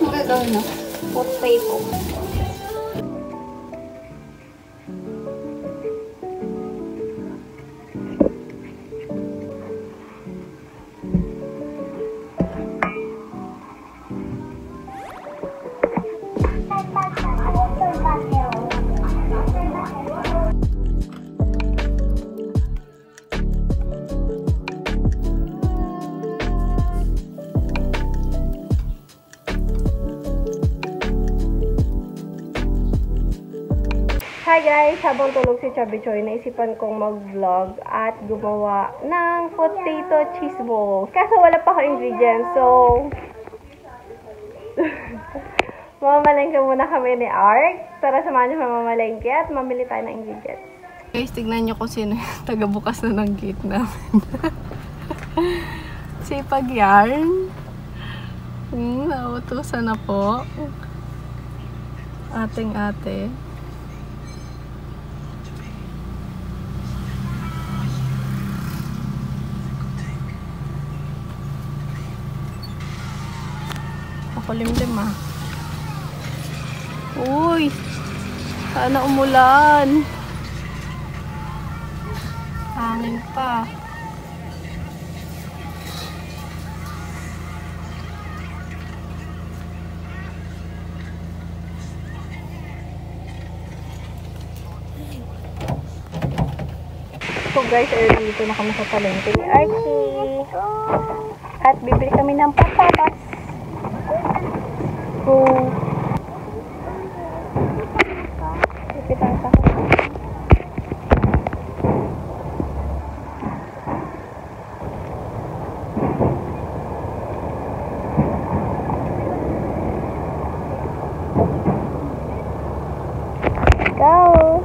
Magagawin na. Potato. Hi guys! Habang tulog si Chubby Choy, naisipan kong mag-vlog at gumawa ng potato cheese balls. Kaso wala pa ako ingredients, so mamamalengke muna kami ni Ark. Tara, samahan niyo mamamalengke at mamili tayo ng ingredients. Guys, tignan niyo kung sino yung taga-bukas na ng gate namin. Sipag yarn. Nautusan na po. Ating ate. Kulimlim ah. Uy! Sana umulan. Hangin pa. So guys, dito na kami sa palengke ni Archie. At bibili kami ng patatas. So, ipitan pa. Go!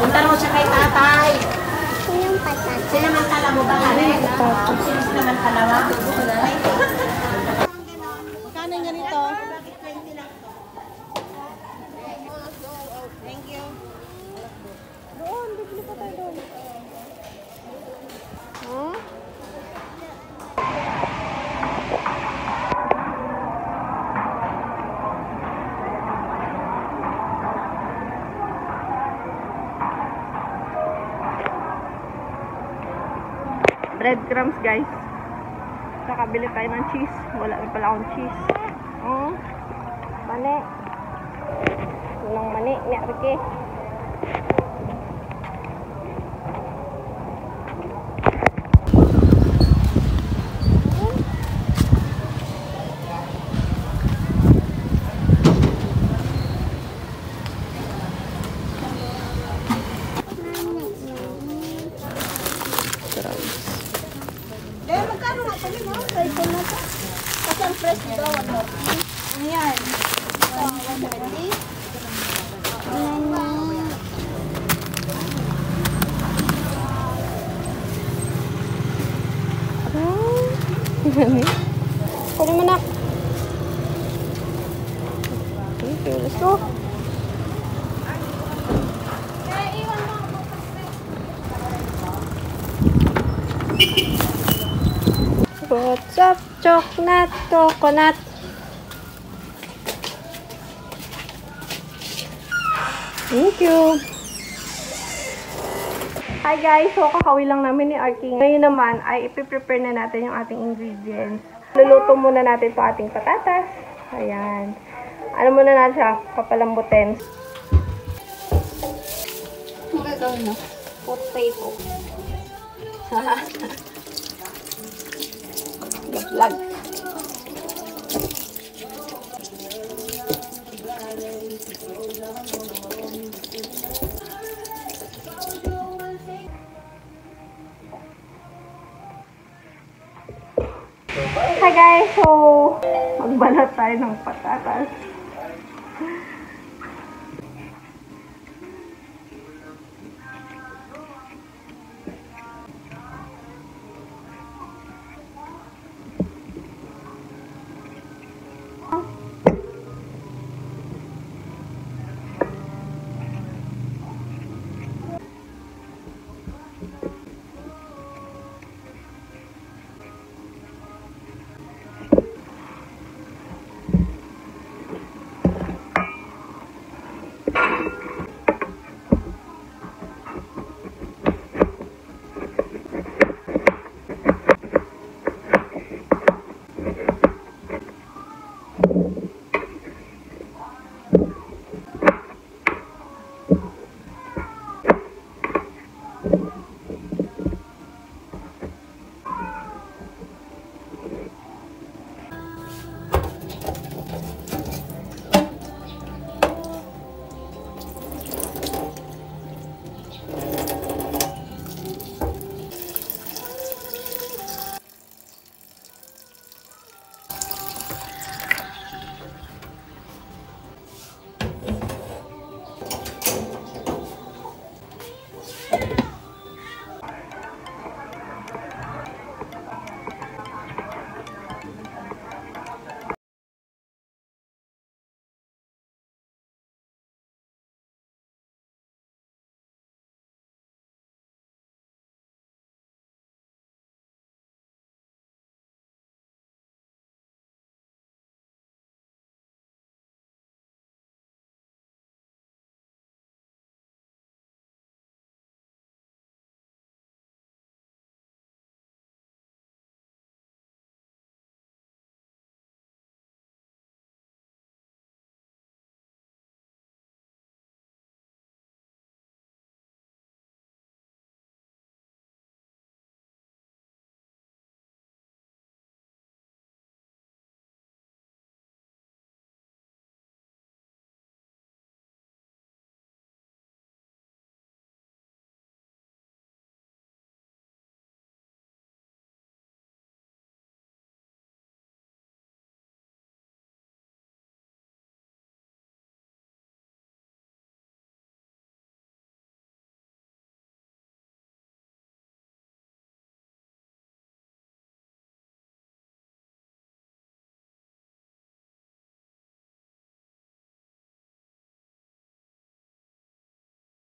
Punta mo siya kay tatay. Sinong patat? Sinamantala mo ba kami? Sinamantala mo? Magkano nga nito? Thank you. Doon, bibili pa tayo doon. Breadcrumbs guys. Kakabili tayo ng cheese. Wala na pala akong cheese. Mani. Unang mani. Ni Arke. Magkano nga kami mo? Sa ito na ito. Kasi ang fresh daw. Ayan. 170. Kunin mo na. Okay, let's go. What's up? Chocolate, coconut. Thank you. Hi guys, so kakawi lang namin ni Arky. Ngayon naman ay ipiprepare na natin yung ating ingredients. Luluto muna natin ito ating patatas. Ayan. Ano muna natin siya? Papalambutin. Magagawin na. Potato. Vlog. Hi guys, so magbalat tayo ng patatas.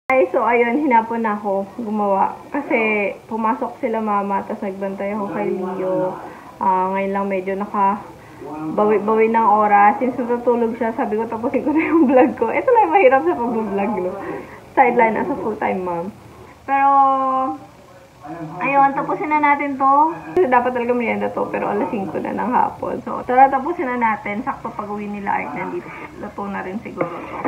Guys, so ayun, hinapon na ako gumawa. Kasi pumasok sila mama, tapos nagbantay ako kay Leo. Ngayon lang medyo bawi ng oras. Since natutulog siya, sabi ko tapusin ko na yung vlog ko. Ito lang mahirap sa pag-vlog, no? Sideline as a full-time mom. Pero, ayun, tapusin na natin to. Kasi dapat talaga merienda to, pero alas 5 na ng hapon. So, tara tapusin na natin. Sakto pag-uwi nila Art nandito. Luto na rin siguro to.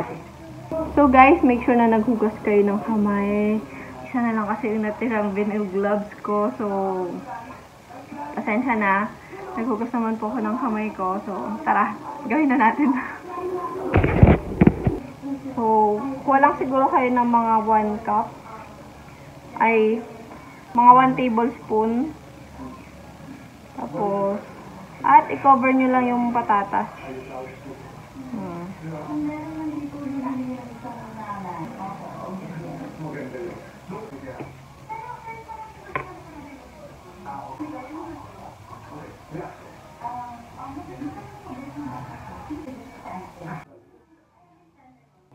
So guys, make sure na naghugas kayo ng kamay. Isa na lang kasi yung natirang vinyl gloves ko. So, pasensya na. Naghugas naman po ako ng kamay ko. So, tara, gawin na natin. So, kuha lang siguro kayo ng mga 1 cup. Ay, mga 1 tablespoon. Tapos, at i-cover nyo lang yung patatas.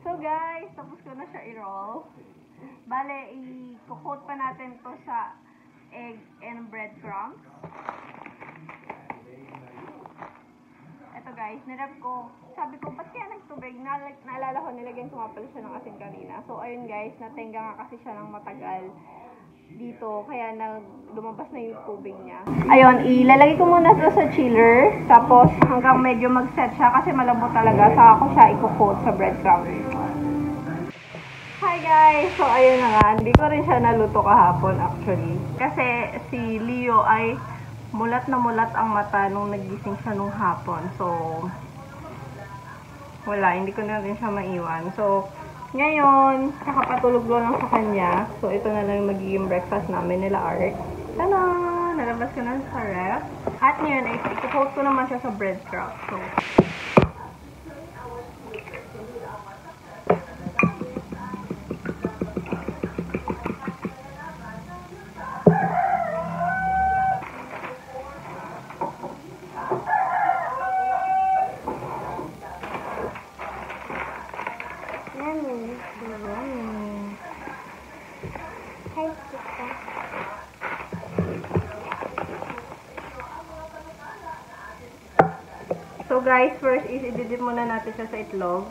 So guys, tapos ko na siya i-roll. Bale, i-coat pa natin to sa egg and breadcrumbs. Ito guys, nirep ko. Sabi ko, ba't kaya nagtubig? Naalala ko, nilagyan ko nga pala siya ng asin kanina. So ayun guys, natenga nga kasi siya ng matagal dito. Kaya lumabas na yung tubig niya. Ayun, ilalagay ko muna ito sa chiller. Tapos hanggang medyo mag-set siya kasi malambot talaga. Saka ko siya i-coat sa breadcrumbs. Hi guys! So, ayun na nga. Hindi ko rin siya naluto kahapon actually. Kasi si Leo ay mulat na mulat ang mata nung nagising siya nung hapon. So, wala. Hindi ko na rin siya maiwan. So, ngayon, kakapatulog ko lang sa kanya. So, ito na lang yung magiging breakfast namin nila Art. Tada! Nalabas ko na sa ref. At ngayon, i-coat ko naman siya sa breadcrumbs. So, So guys, first is i-dip muna natin siya sa itlog.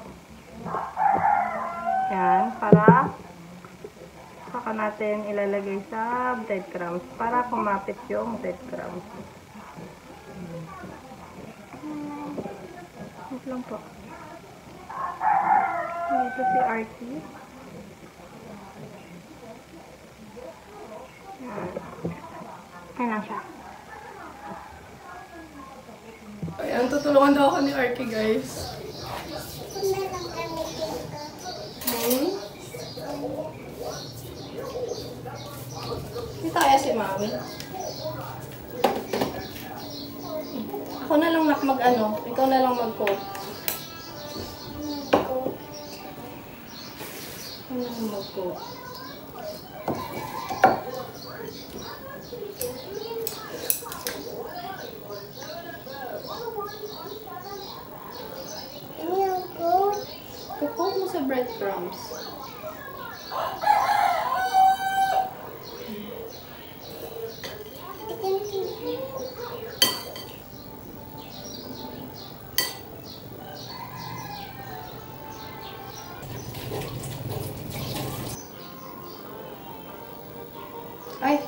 Yan, para saka natin ilalagay sa breadcrumbs para kumapit yung breadcrumbs. Wait lang po. Dito si Artie. Yan lang siya. Ayan, tutulungan daw ako ni Arky, guys. Kita kaya si Mami? Ako na lang mag-ano, ikaw na lang mag-coat. Ako na lang mag-coat. Coat mo sa breadcrumbs. Ay!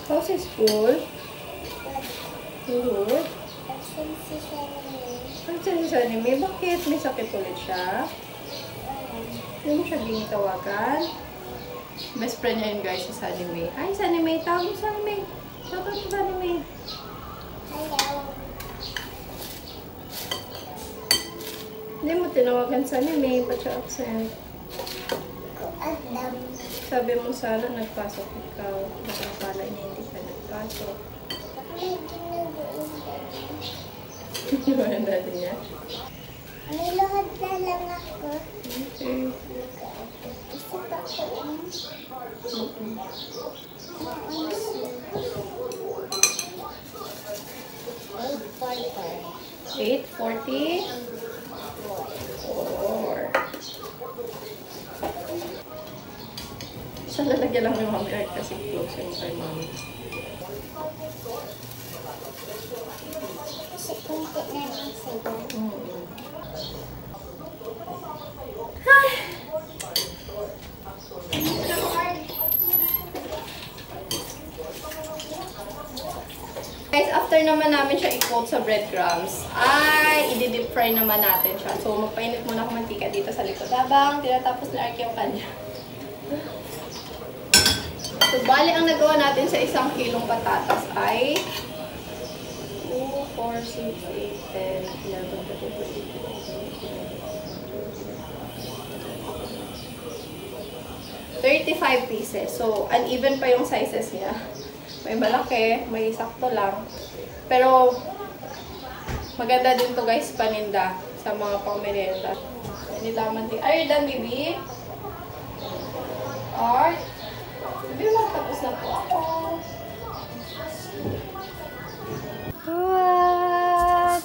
How's his school? Good. Absent si Sanime? Bakit? May sakit ulit siya? Hindi mo siya ginitawagan? Best friend niya yun guys, si Sanime. Hi Sanime! Tawag mo Sanime! Shoutout ko ba ni May? Hello. Hindi mo tinawagan sa ni May, ba't siya absent? Ko alam. Sabi mo sana nagpasok ikaw. Baka pala niya hindi ka nagpasok. May ginagawa. Yung dati niya. Niluhod na lang ako. Okay. Isa pa ko. 8:40? 4. Sa lalagyan lang ni Mami Art kasi close yung kay Mami. Kasi kunti na lang sila. Guys, after naman namin siya i-coat sa breadcrumbs, ay i-deep fry naman natin siya. So, magpainit muna ako mantika dito sa likod habang tinatapos na Ark yung kanya. So, bali ang nagawa natin sa 1 kilong patatas ay 2, 4, 6, 8, 10, 11, 12, 35 pieces. So, uneven pa yung sizes niya. May malaki, may sakto lang. Pero, maganda din to guys, paninda sa mga pang-merienda. Hindi laman din. Are you done, baby? Art? Baby, matapos na po ako. What?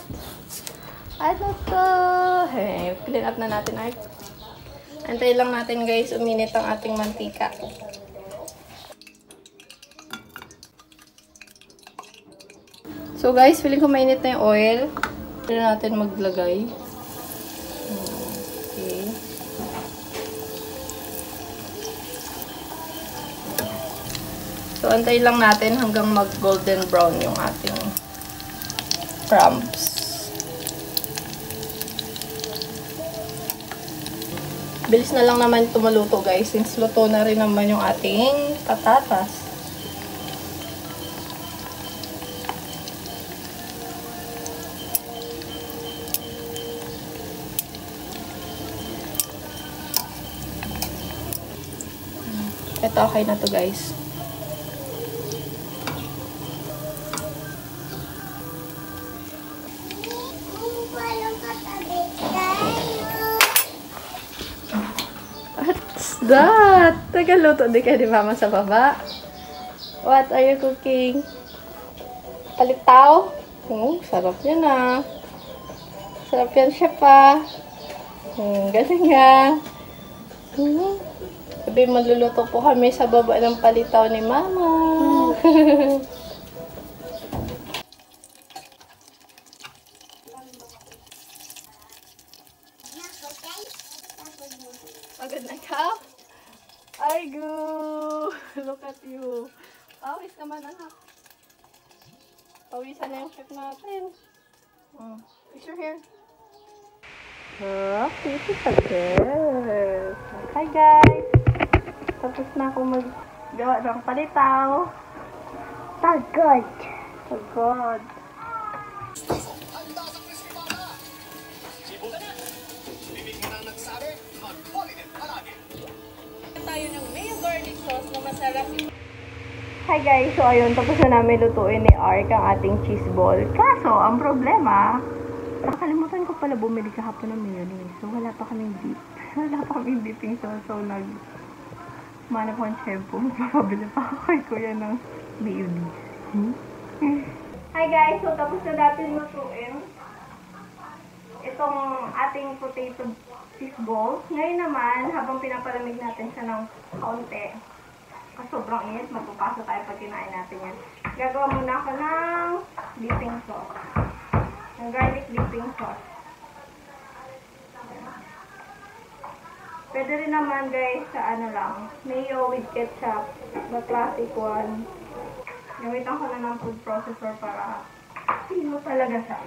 Ano to? Hey, clean up na natin, Art. Antayin lang natin guys, uminit ang ating mantika. So guys, feeling ko mainit na yung oil. Pwede natin maglagay. Okay. So antayin lang natin hanggang mag golden brown yung ating crumbs. Bilis na lang naman ito maluto guys, since luto na rin naman yung ating patatas. Ito okay na to guys. What's that? Tagaluto di ka di mama sa baba. What are you cooking? Palitaw? Sarap yan ah. Sarap yan chef ah. Galing nga. Sabi, magluluto po kami sa baba ng palitaw ni Mama. Pagod na ka? Ay, go! Look at you. Pawis naman, anak. Pawisan na yung chef natin. Picture here. Oh, this is a girl. Hi, guys! Tapos na ako maggawa ng palitaw. Pagod. Pagod. Tayo ng mayo garlic sauce na masarap. Hi guys! So ayun, tapos na namin lutuin ni Ark ang ating cheese ball. Kaso, ang problema, nakalimutan ko pala bumili kahapon ng mayonnaise. So wala pa kaming dip. Wala pa kaming dipping sauce. So manap ko ang shampoo. Magpapabili pa ako kay kuya ng mayonnaise. Hi guys! So tapos na natin lutuin itong ating potato cheese ball. Ngayon naman, habang pinapalamig natin siya ng kaunti, kasi sobrang init, magpapasa tayo pag kinain natin yan. Gagawa muna ako ng dipping sauce. Ng garlic dipping sauce. Pwede rin naman guys sa ano lang, mayo with ketchup, the classic one. Gamitan ko na ng food processor para sino talaga siya.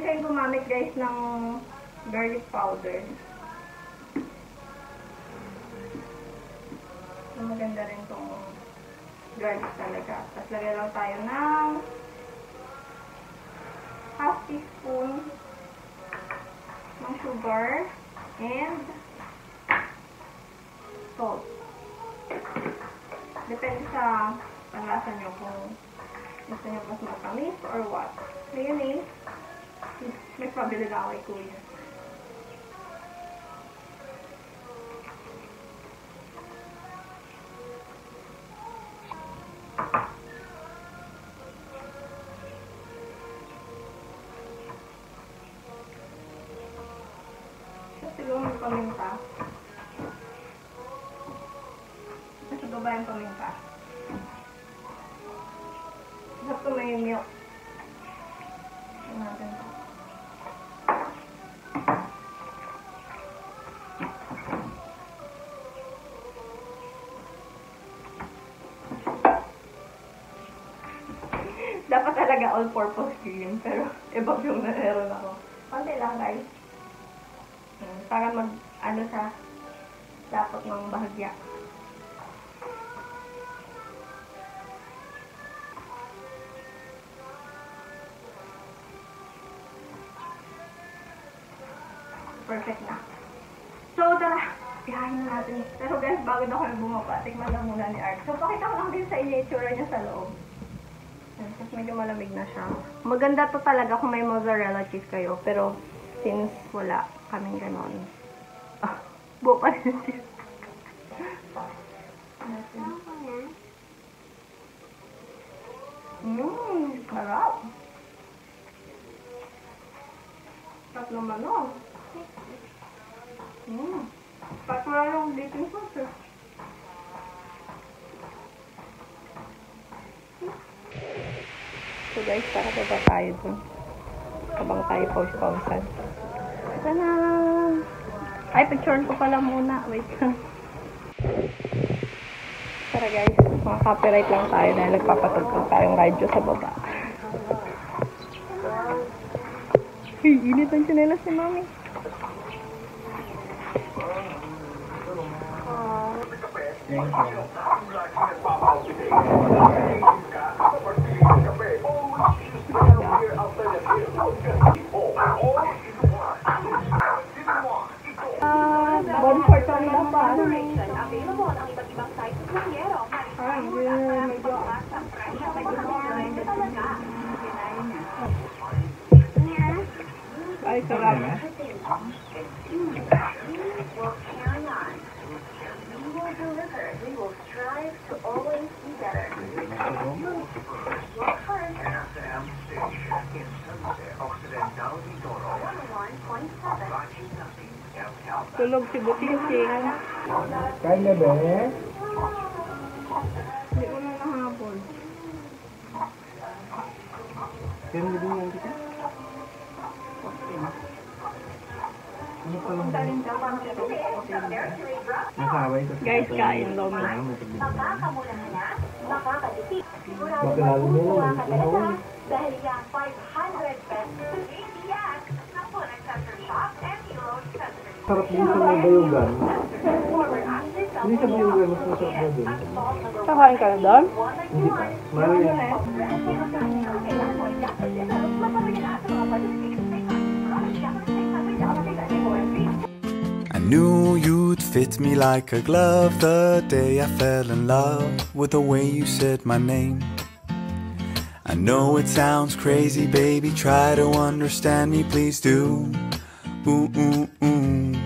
kayong gumamit guys ng garlic powder. So, maganda rin itong garlic talaga. Tapos lagyan lang tayo ng half teaspoon ng sugar and salt. Depende sa panlasa nyo kung gusto nyo mas matamis or what. Ngayon eh, may pabili na ako kay Kuya. Siguro may paminta. Kasi baba yung paminta. Sarap ko may milk. Natin ito. Dapat talaga all-purpose cream, pero iba yung meron ako. Konti lang guys. Para ano sa dapat ng bahagya. Perfect na. So, tara. Ihahin na natin. Pero guys, bago na ako bumaba, tikman lang muna ni Ark. So, pakita ko lang din sa inyo yung itsura niya sa loob. Kasi medyo malamig na siya. Maganda to talaga kung may mozzarella cheese kayo. Pero, since wala kaming ganon. Buo pa rin cheese. Sarap. Sarap naman o. Pat mo lang yung baking sauce. So guys, para baba tayo dun. Habang tayo pause-pausan. Sana! Ay, picturean ko pala muna. Wait lang. Tara guys, mga copyright lang tayo dahil nagpapatugtog tayong radyo sa baba. Hey, init ang tsinelas ni Mami. Body short lang na pa. Ay, sarap. Tulog si Buting-ting. Kain na ba eh? Hindi ko na nahabol. Kaya mo din yan kita? Ano pa lang? Nasaway ko. Guys, kain daw mo. Bakit lalo mo lang? Dahil yan, 500 pesos. Yes! Naku, nag-center shop and Euro Center. Sarap din sa may bayugan. Hindi sa bayugan, mas masarap na din. Kakain ka na doon? Hindi pa. Mahal yan. I knew you'd fit me like a glove the day I fell in love with the way you said my name. I know it sounds crazy, baby, try to understand me, please do. Ooh, ooh, ooh.